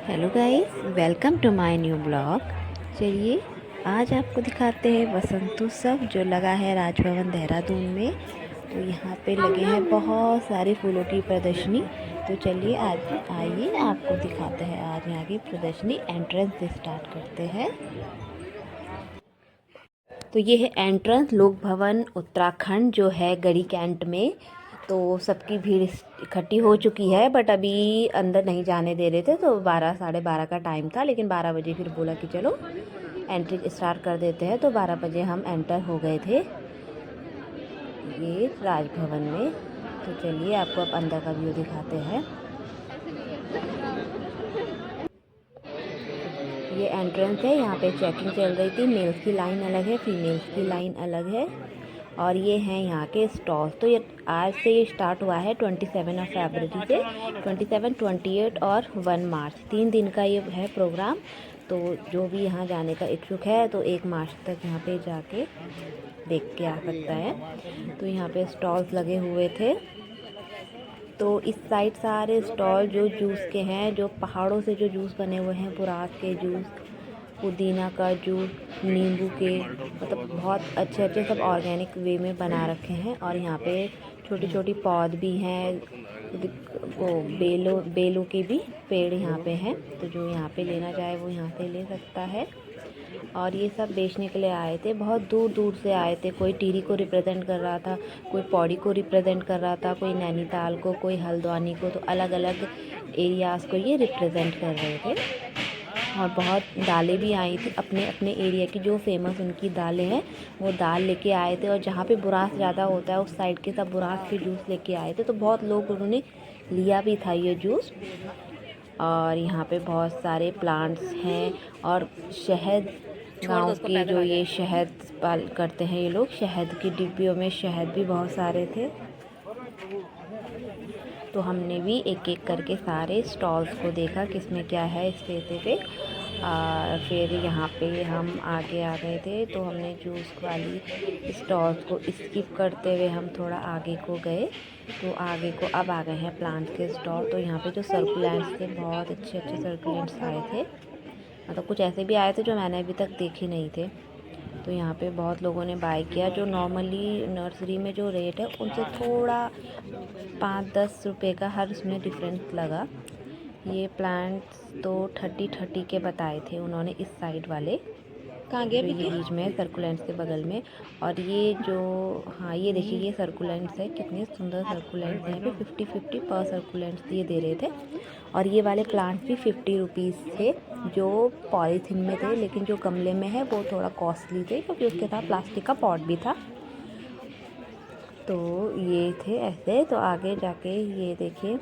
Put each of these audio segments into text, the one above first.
Hello guys, welcome to my new blog. चलिए आज आपको दिखाते हैं वसंतोत्सव जो लगा है राजभवन देहरादून में। तो यहाँ पे लगे हैं बहुत सारे फूलों की प्रदर्शनी। तो चलिए आज आइए आपको दिखाते हैं आज यहाँ की प्रदर्शनी। एंट्रेंस से स्टार्ट करते हैं। तो ये है एंट्रेंस लोक भवन उत्तराखंड जो है गढ़ी कैंट में। तो सबकी भीड़ इकट्ठी हो चुकी है, बट अभी अंदर नहीं जाने दे रहे थे। तो 12 साढ़े 12 का टाइम था, लेकिन 12 बजे फिर बोला कि चलो एंट्री स्टार्ट कर देते हैं। तो 12 बजे हम एंटर हो गए थे ये राजभवन में। तो चलिए आपको अब अंदर का व्यू दिखाते हैं। ये एंट्रेंस है, यहाँ पे चेकिंग चल रही थी। मेल्स की लाइन अलग है, फीमेल्स की लाइन अलग है। और ये हैं यहाँ के स्टॉल्स। तो ये आज से ये स्टार्ट हुआ है 27 ऑफ फरवरी से। 27, 28 और 1 मार्च 3 दिन का ये है प्रोग्राम। तो जो भी यहाँ जाने का इच्छुक है तो 1 मार्च तक यहाँ पे जाके देख के आ सकता है। तो यहाँ पे स्टॉल्स लगे हुए थे। तो इस साइड सारे स्टॉल जो जूस के हैं, जो पहाड़ों से जो जूस बने हुए हैं, बुरास के जूस, पुदीना का जूस, नींबू के, मतलब बहुत अच्छे अच्छे सब ऑर्गेनिक वे में बना रखे हैं। और यहाँ पे छोटी छोटी पौध भी हैं, वो बेलों के भी पेड़ यहाँ पे हैं। तो जो यहाँ पे लेना चाहे वो यहाँ से ले सकता है। और ये सब बेचने के लिए आए थे, बहुत दूर दूर से आए थे। कोई टिहरी को रिप्रेजेंट कर रहा था, कोई पौड़ी को रिप्रेजेंट कर रहा था, कोई नैनीताल को, कोई हल्द्वानी को। तो अलग अलग एरियाज़ को ये रिप्रेजेंट कर रहे थे। और बहुत दालें भी आई थी, अपने अपने एरिया की जो फेमस उनकी दालें हैं वो दाल लेके आए थे। और जहाँ पे बुरास ज़्यादा होता है उस साइड के सब बुरास के जूस लेके आए थे। तो बहुत लोग उन्होंने लिया भी था ये जूस। और यहाँ पे बहुत सारे प्लांट्स हैं। और शहद, गांव के जो ये शहद पाल करते हैं ये लोग, शहद की डिब्बियों में शहद भी बहुत सारे थे। तो हमने भी एक एक करके सारे स्टॉल्स को देखा किसमें क्या है स्पेसिफिक। फिर यहाँ पे हम आगे आ गए थे। तो हमने जूस वाली स्टॉल्स को स्किप करते हुए हम थोड़ा आगे को गए। तो आगे को अब आ गए हैं प्लांट्स के स्टॉल। तो यहाँ पे जो सर्कुलेंट्स थे, बहुत अच्छे अच्छे सर्कुलेंट्स आए थे। मतलब कुछ ऐसे भी आए थे जो मैंने अभी तक देखे नहीं थे। तो यहाँ पे बहुत लोगों ने बाय किया। जो नॉर्मली नर्सरी में जो रेट है उनसे थोड़ा 5-10 रुपये का हर उसमें डिफरेंस लगा। ये प्लांट्स तो 30 के बताए थे उन्होंने इस साइड वाले, कहाँ गया ये बीच में सर्कुलेंट्स के बगल में। और ये जो, हाँ ये देखिए ये सर्कुलेंट्स है, कितने सुंदर सर्कुलेंट्स हैं। यहाँ पे 50-50 पर सर्कुलेंट्स ये दे रहे थे। और ये वाले प्लांट्स भी 50 रुपीज़ थे जो पॉलीथीन में थे, लेकिन जो गमले में है वो थोड़ा कॉस्टली थे क्योंकि उसके साथ प्लास्टिक का पॉट भी था। तो ये थे ऐसे। तो आगे जाके ये देखिए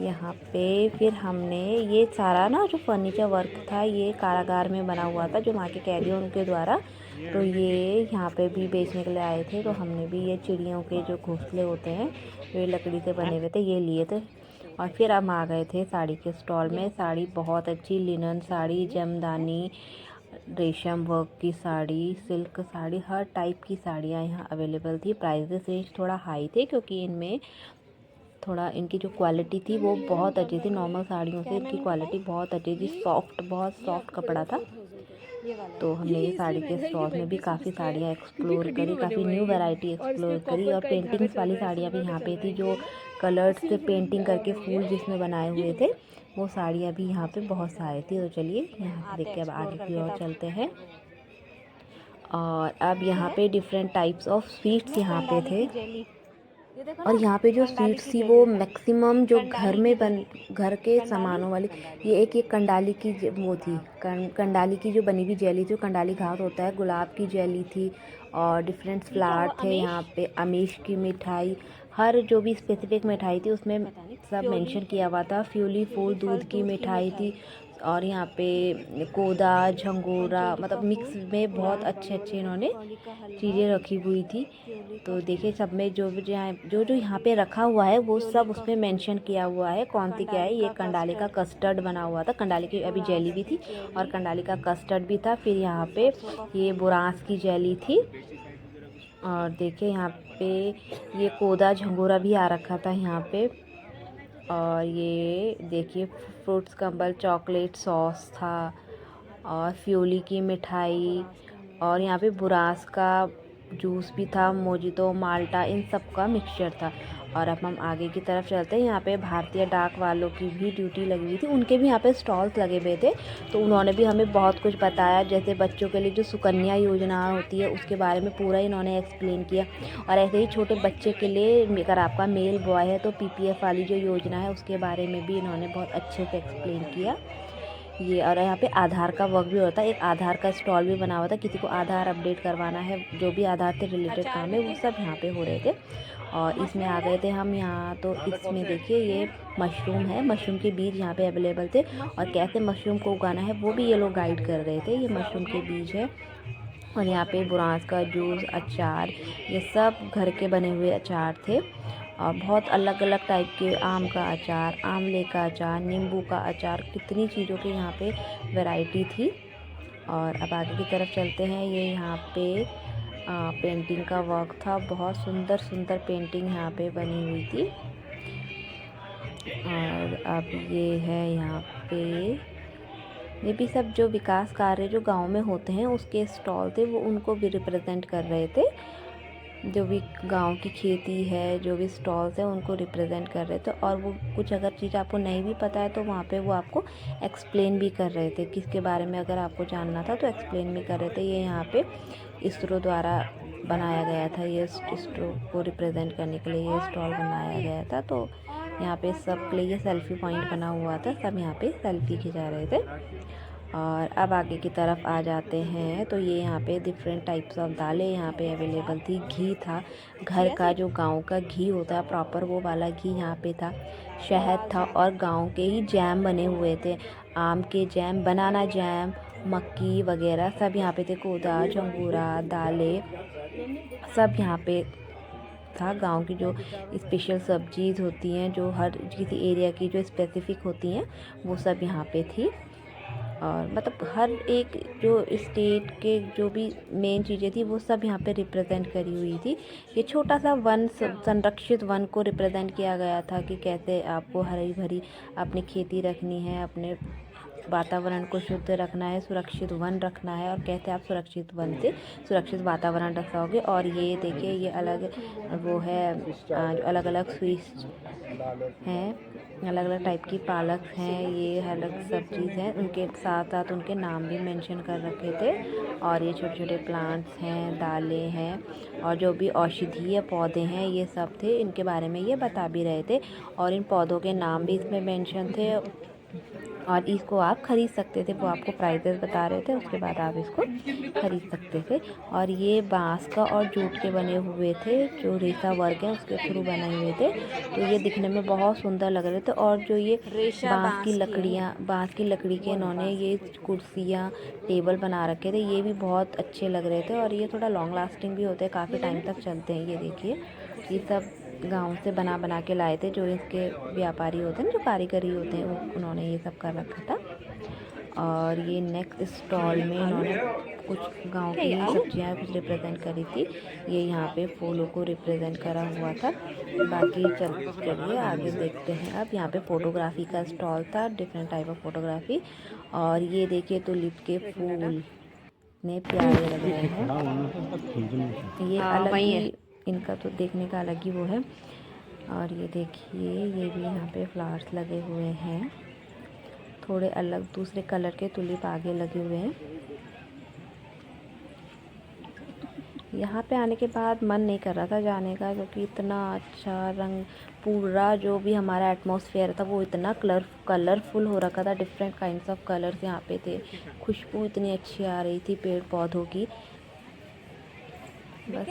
यहाँ पे फिर हमने ये सारा ना जो फर्नीचर वर्क था ये कारागार में बना हुआ था जो वहाँ के कैदियों के द्वारा। तो ये यहाँ पे भी बेचने के लिए आए थे। तो हमने भी ये चिड़ियों के जो घोंसले होते हैं जो ये लकड़ी से बने हुए थे ये लिए थे। और फिर हम आ गए थे साड़ी के स्टॉल में। साड़ी बहुत अच्छी, लिनन साड़ी, जमदानी, रेशम वर्क की साड़ी, सिल्क साड़ी, हर टाइप की साड़ियाँ यहाँ अवेलेबल थी। प्राइजेस रेंज थोड़ा हाई थे क्योंकि इनमें थोड़ा इनकी जो क्वालिटी थी वो बहुत अच्छी थी। नॉर्मल साड़ियों से इनकी क्वालिटी बहुत अच्छी थी, सॉफ्ट, बहुत सॉफ्ट कपड़ा था। तो हमने ये साड़ी के स्टॉल में भी काफ़ी साड़ियाँ एक्सप्लोर करी, काफ़ी न्यू वैरायटी एक्सप्लोर करी। और पेंटिंग्स वाली साड़ियाँ भी यहाँ पे थी, जो कलर्स से पेंटिंग करके फूल जिसमें बनाए हुए थे वो साड़ियाँ भी यहाँ पे बहुत सारी थी। तो चलिए यहाँ से देख के अब आगे की ओर चलते हैं। और अब यहाँ पे डिफरेंट टाइप्स ऑफ स्वीट्स यहाँ पे थे। और यहाँ पे जो स्वीट्स थी वो मैक्सिमम जो घर में घर के सामानों वाली, ये कंडाली की वो थी, कंडाली की जो बनी हुई जेली थी, कंडाली घास होता है, गुलाब की जेली थी। और डिफरेंट फ्लावर थे यहाँ पे, अमीश की मिठाई, हर जो भी स्पेसिफिक मिठाई थी उसमें सब मेंशन किया हुआ था। फ्यूली फूल दूध की मिठाई थी। और यहाँ पे कोदा, झंगोरा, मतलब मिक्स में बहुत अच्छे अच्छे इन्होंने चीज़ें रखी हुई थी। तो देखिए सब में जो जो यहाँ पे रखा हुआ है वो सब उसमें मेंशन किया हुआ है कौन सी क्या है। ये कंडाली का कस्टर्ड बना हुआ था, कंडाली की अभी जेली भी थी और कंडाली का कस्टर्ड भी था। फिर यहाँ पे ये बुरांस की जेली थी। और देखिए यहाँ पे ये कोदा झंगोरा भी आ रखा था यहाँ पे। और ये देखिए फ्रूट्स कंबल चॉकलेट सॉस था, और फ्योली की मिठाई, और यहाँ पे बुरास का जूस भी था, मोजितो माल्टा इन सब का मिक्सचर था। और अब हम आगे की तरफ चलते हैं। यहाँ पे भारतीय डाक वालों की भी ड्यूटी लगी हुई थी, उनके भी यहाँ पे स्टॉल्स लगे हुए थे, तो उन्होंने भी हमें बहुत कुछ बताया। जैसे बच्चों के लिए जो सुकन्या योजना होती है उसके बारे में पूरा इन्होंने एक्सप्लेन किया, और ऐसे ही छोटे बच्चे के लिए अगर आपका मेल बॉय है तो PPF वाली जो योजना है उसके बारे में भी इन्होंने बहुत अच्छे से एक्सप्लेन किया। ये और यहाँ पे आधार का वर्क भी होता है, एक आधार का स्टॉल भी बना हुआ था, किसी को आधार अपडेट करवाना है, जो भी आधार से रिलेटेड काम है वो सब यहाँ पे हो रहे थे। और इसमें आ गए थे हम यहाँ, तो इसमें देखिए ये मशरूम है, मशरूम के बीज यहाँ पे अवेलेबल थे, और कैसे मशरूम को उगाना है वो भी ये लोग गाइड कर रहे थे। ये मशरूम के बीज है, और यहाँ पे बुरांस का जूस, अचार, ये सब घर के बने हुए अचार थे, और बहुत अलग अलग टाइप के आम का अचार, आंवले का अचार, नींबू का अचार, कितनी चीज़ों की यहाँ पे वैरायटी थी। और अब आगे की तरफ चलते हैं। ये यहाँ पे पेंटिंग का वर्क था, बहुत सुंदर सुंदर पेंटिंग यहाँ पे बनी हुई थी। और अब ये है यहाँ पे, ये भी सब जो विकास कार्य जो गांव में होते हैं उसके स्टॉल थे, वो उनको भी रिप्रेजेंट कर रहे थे। जो भी गांव की खेती है, जो भी स्टॉल्स हैं उनको रिप्रेजेंट कर रहे थे, और वो कुछ अगर चीज़ आपको नहीं भी पता है तो वहाँ पे वो आपको एक्सप्लेन भी कर रहे थे, किसके बारे में अगर आपको जानना था तो एक्सप्लेन भी कर रहे थे। ये यहाँ पे इसरो द्वारा बनाया गया था, ये इसरो को रिप्रेजेंट करने के लिए ये स्टॉल बनाया गया था। तो यहाँ पे सब के लिए ये सेल्फ़ी पॉइंट बना हुआ था, सब यहाँ पे सेल्फ़ी खिंचा रहे थे। और अब आगे की तरफ आ जाते हैं, तो ये यहाँ पे डिफरेंट टाइप्स ऑफ दालें यहाँ पे अवेलेबल थी। घी था, घर का जो गांव का घी होता है प्रॉपर, वो वाला घी यहाँ पे था। शहद था, और गांव के ही जैम बने हुए थे, आम के जैम, बनाना जैम, मक्की वगैरह सब यहाँ पे थे। कोदा, झंगूरा, दालें सब यहाँ पे था। गांव की जो स्पेशल सब्जीज़ होती हैं, जो हर किसी एरिया की जो स्पेसिफ़िक होती हैं, वो सब यहाँ पे थी। और मतलब हर एक जो स्टेट के जो भी मेन चीज़ें थी वो सब यहाँ पे रिप्रेजेंट करी हुई थी। ये छोटा सा वन, संरक्षित वन को रिप्रेजेंट किया गया था कि कैसे आपको हरी भरी अपनी खेती रखनी है, अपने वातावरण को शुद्ध रखना है, सुरक्षित वन रखना है, और कैसे आप सुरक्षित वन से सुरक्षित वातावरण रख पाओगे। और ये देखिए ये अलग वो है, अलग अलग स्वीट्स हैं, अलग अलग टाइप की पालक हैं, ये अलग सब चीज़ हैं, उनके साथ साथ उनके नाम भी मेंशन कर रखे थे। और ये छोटे छोटे प्लांट्स हैं, दालें हैं, और जो भी औषधीय पौधे हैं ये सब थे, इनके बारे में ये बता भी रहे थे, और इन पौधों के नाम भी इसमें मेंशन थे। और इसको आप ख़रीद सकते थे, वो आपको प्राइसेस बता रहे थे, उसके बाद आप इसको ख़रीद सकते थे। और ये बांस का और जूट के बने हुए थे, जो रेशा वर्क है उसके थ्रू बने हुए थे, तो ये दिखने में बहुत सुंदर लग रहे थे। और जो ये बांस की लकड़ी के इन्होंने ये कुर्सियाँ टेबल बना रखे थे, ये भी बहुत अच्छे लग रहे थे, और ये थोड़ा लॉन्ग लास्टिंग भी होते हैं, काफ़ी टाइम तक चलते हैं। ये देखिए ये सब गांव से बना के लाए थे, जो इसके व्यापारी होते हैं, जो कारीगरी होते हैं, वो उन्होंने ये सब कर रखा था। और ये नेक्स्ट स्टॉल में इन्होंने कुछ गांव की सब्जियां कुछ रिप्रेजेंट करी थी, ये यहाँ पे फूलों को रिप्रेजेंट करा हुआ था। बाकी चलिए आगे देखते हैं। अब यहाँ पे फ़ोटोग्राफ़ी का स्टॉल था, डिफरेंट टाइप ऑफ फ़ोटोग्राफ़ी। और ये देखिए टुलिप के फूल इतने प्यारे लग रहे हैं, ये अलग ही इनका तो देखने का अलग ही वो है। और ये देखिए ये भी यहाँ पे फ्लावर्स लगे हुए हैं, थोड़े अलग दूसरे कलर के टुलिप आगे लगे हुए हैं। यहाँ पे आने के बाद मन नहीं कर रहा था जाने का, क्योंकि इतना अच्छा रंग, पूरा जो भी हमारा एटमॉस्फेयर था वो इतना कलरफुल हो रखा था, डिफरेंट काइंड्स ऑफ कलर्स यहाँ पे थे, खुशबू इतनी अच्छी आ रही थी पेड़ पौधों की। बस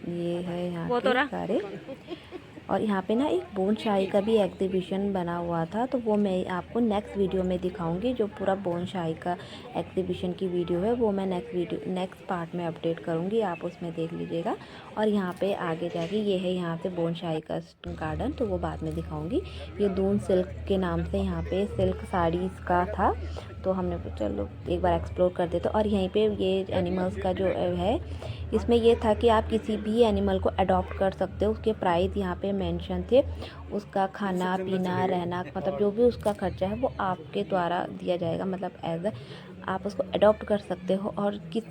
ये है यहाँ के सारे। और यहाँ पे ना एक बोनसाई का भी एग्जीबिशन बना हुआ था, तो वो मैं आपको नेक्स्ट वीडियो में दिखाऊंगी। जो पूरा बोनसाई का एग्जीबिशन की वीडियो है वो मैं नेक्स्ट पार्ट में अपडेट करूँगी, आप उसमें देख लीजिएगा। और यहाँ पे आगे जाके ये है यहाँ पे बोनसाई का गार्डन, तो वो बाद में दिखाऊँगी। ये दून सिल्क के नाम से यहाँ पे सिल्क साड़ीज़ का था, तो हमने चलो एक बार एक्सप्लोर कर देते। और यहीं पे ये एनिमल्स का जो है, इसमें ये था कि आप किसी भी एनिमल को अडॉप्ट कर सकते हो। उसके प्राइस यहाँ पे मेंशन थे। उसका खाना पीना रहना, मतलब जो भी उसका खर्चा है वो आपके द्वारा दिया जाएगा, मतलब एज आप उसको अडॉप्ट कर सकते हो। और किस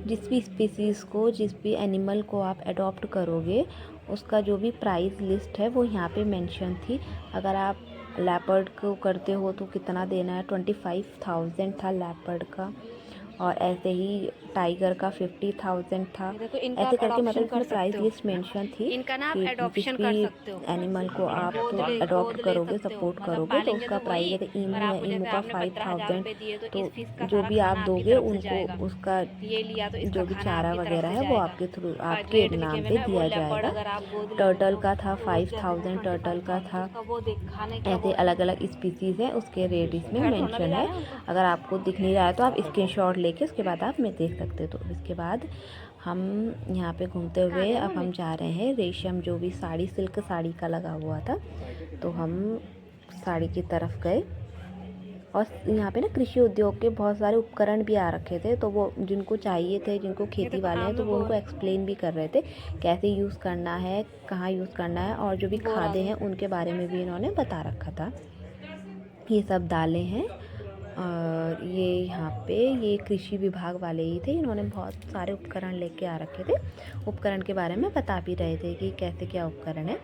जिस भी स्पीसीज़ को, जिस भी एनिमल को आप अडॉप्ट करोगे, उसका जो भी प्राइस लिस्ट है वो यहाँ पे मेंशन थी। अगर आप लेपर्ड को करते हो तो कितना देना है, 25,000 था लेपर्ड का। और ऐसे ही टाइगर का 50,000 था। ऐसे करके मतलब इसमें प्राइस लिस्ट मेंशन थी कि जिस भी एनिमल को आप अडॉप्ट करोगे, सपोर्ट करोगे, तो उसका प्राइस, जैसे ईमू है, ईमू का 5,000। तो जो भी आप दोगे उनको, उसका जो भी चारा वगैरह है वो आपके थ्रू, आपके नाम पे दिया जाएगा। टर्टल का था 5,000, टर्टल का था। ऐसे अलग अलग स्पीसीज़ हैं, उसके रेट इसमें मेंशन है। अगर आपको दिख नहीं रहा है तो आप स्क्रीनशॉट लेके उसके बाद आप मैं देख सकते हो। तो इसके बाद हम यहाँ पे घूमते हुए अब हम जा रहे हैं रेशम, जो भी साड़ी, सिल्क साड़ी का लगा हुआ था, तो हम साड़ी की तरफ गए। और यहाँ पे ना कृषि उद्योग के बहुत सारे उपकरण भी आ रखे थे, तो वो जिनको चाहिए थे, जिनको खेती वाले हैं, तो वो उनको एक्सप्लेन भी कर रहे थे कैसे यूज़ करना है, कहाँ यूज़ करना है। और जो भी खादें हैं उनके बारे में भी इन्होंने बता रखा था। ये सब दालें हैं। और ये यहाँ पे ये कृषि विभाग वाले ही थे, इन्होंने बहुत सारे उपकरण लेके आ रखे थे। उपकरण के बारे में बता भी रहे थे कि कैसे क्या उपकरण है।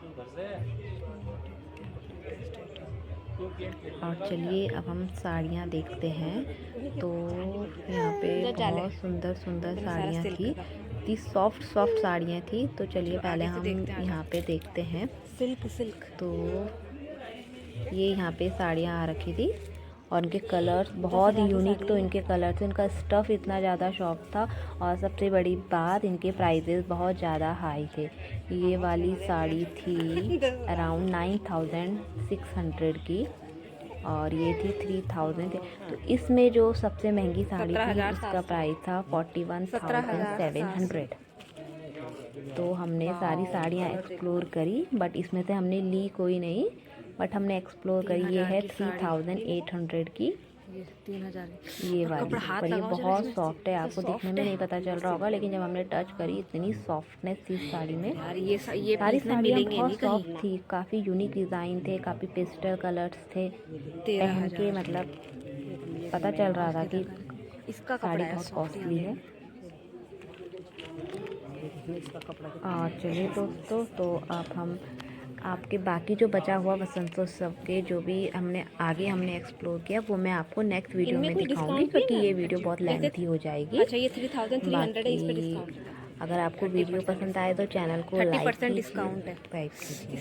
और चलिए अब हम साड़ियाँ देखते हैं। तो यहाँ पे बहुत सुंदर सुंदर साड़ियाँ थी, इतनी सॉफ्ट सॉफ्ट साड़ियाँ थी। तो चलिए पहले हम यहाँ पे देखते हैं। सिल्क तो ये यहाँ पे साड़ियाँ आ रखी थी और इनके कलर्स बहुत यूनिक, तो इनके कलर्स, इनका स्टफ़ इतना ज़्यादा सॉफ्ट था। और सबसे बड़ी बात, इनके प्राइजेस बहुत ज़्यादा हाई थे। ये वाली साड़ी थी अराउंड 9,600 की, और ये थी 3,000 थी। तो इसमें जो सबसे महंगी साड़ी थी उसका प्राइस था 41,700। तो हमने सारी साड़ियाँ एक्सप्लोर करी, बट इसमें से हमने ली कोई नहीं, बट हमने एक्सप्लोर करी। ये है 3,800 की, 3,000 ये वाली। पर ये बहुत सॉफ्ट है, आपको दिखने में नहीं पता चल रहा होगा, लेकिन जब हमने टच करी इतनी सॉफ्टनेस थी इस साड़ी में। ये सारी साड़ियाँ बहुत सॉफ्ट थी, काफ़ी यूनिक डिज़ाइन थे, काफ़ी पेस्टल कलर्स थे। पहन के मतलब पता चल रहा था कि इसका साड़ी बहुत कॉस्टली है। और चलिए दोस्तों, तो अब हम आपके बाकी जो बचा हुआ वसंतोत्सव के जो भी हमने एक्सप्लोर किया, वो मैं आपको नेक्स्ट वीडियो में दिखाऊंगी, क्योंकि ये वीडियो बहुत लेंथी हो जाएगी। अच्छा, ये 3,300 है, इस पे डिस्काउंट है। अगर आपको वीडियो पसंद आए तो चैनल को 30% डिस्काउंट है, सब्सक्राइब कीजिए।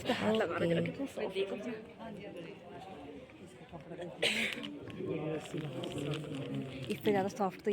इससे ज़्यादा सॉफ्ट तो